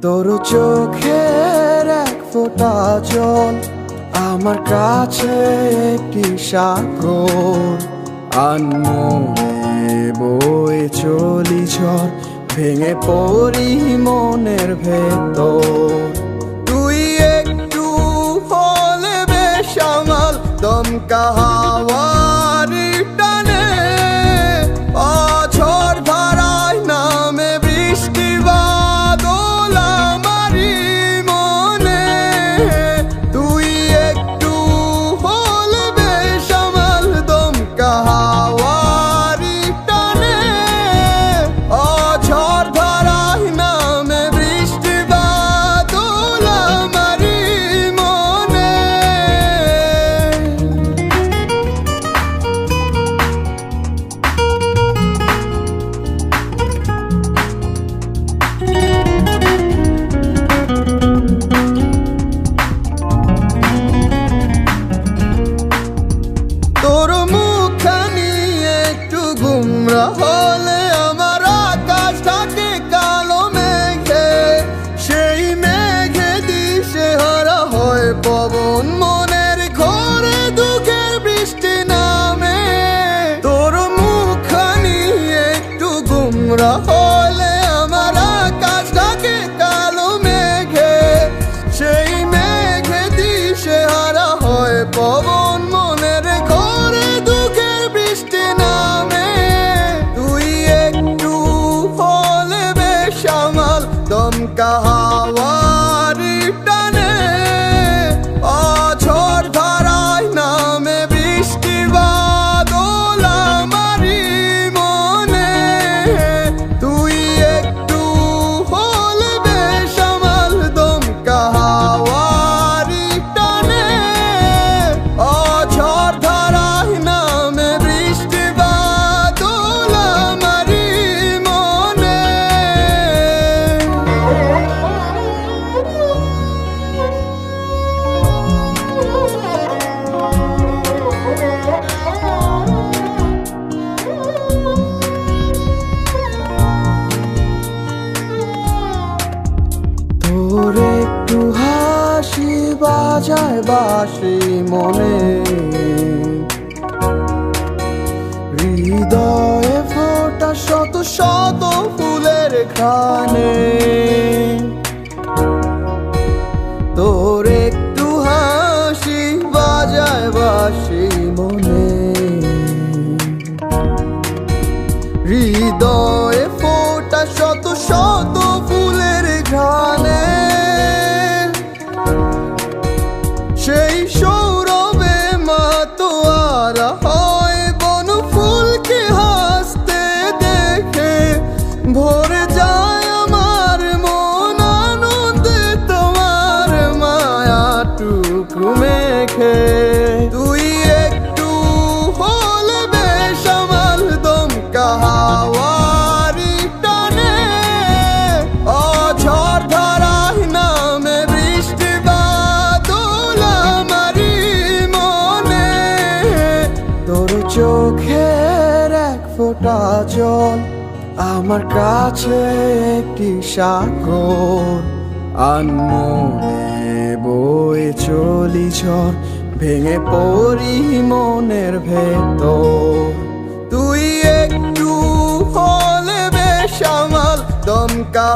তোর চোখের এক ফোঁটা জল আমার কাছে একটি সাগর। আনমনে বয়ে চলি ঝড়, ভেঙে পড়ি মনের ভেতর। তুই একটু হলে বেসামাল দমকা হাওয়ার টানে, ঝড় ধারায় নামে বৃষ্টি বাদল আমারই মনে। তুই একটু হলে বেসামাল দমকা হাওয়ার টানে, ঝড় ধারায় নামে বৃষ্টি বাদল আমারই মনে। তোর মুখখানি একটু গুমরা হলে আমার আকাশ থাকে কালো মেঘে। সেই মেঘে দিশে হারা হয় পবন, মনের ঘরে দুঃখের বৃষ্টি নামে। তোর মুখখানি একটু গুমরা হলে আমার আকাশ থাকে কালো মেঘে। সেই মেঘে দিশে হারা হয় পবন, মনের ঘরে দুঃখের বৃষ্টি নামে। তুই একটু হলে বেসামাল দমকা হাওয়ার টানে, ঝড় ধারায় নামে বৃষ্টি বাদল আমারই মনে। তুই একটু হলে বেসামাল দমকা হাওয়ার টানে, ঝড় ধারায় নামে বৃষ্টি বাদল আমারই মনে। তোর একটু হাসি বাজায় বাঁশি মনে, হৃদয়ে ফোটা শত শত ফুলের খানে। তোর একটু হাসি বাজায় বাঁশি মনে, হৃদয়ে ফোটা শত শত ফুলের ঘ্রাণে। সেই সৌরভে মাতোয়ারা হয় বন ফুলকে হাসতে দেখে। ভরে যায় আমার মন আনন্দে তোমার মায়াটুকু মেখে। তুই একটু হলে বেসামাল দমকা হাওয়ার টানে, ঝড় ধারায় নামে বৃষ্টি বাদল আমারই মনে। তোর চোখের এক ফোঁটা জল আমার কাছে একটি সাগর। আনমনে বয়ে চলি ঝড়, ভেঙে পড়ি মনের ভেতর। তুই একটু হলে বেসামাল দমকা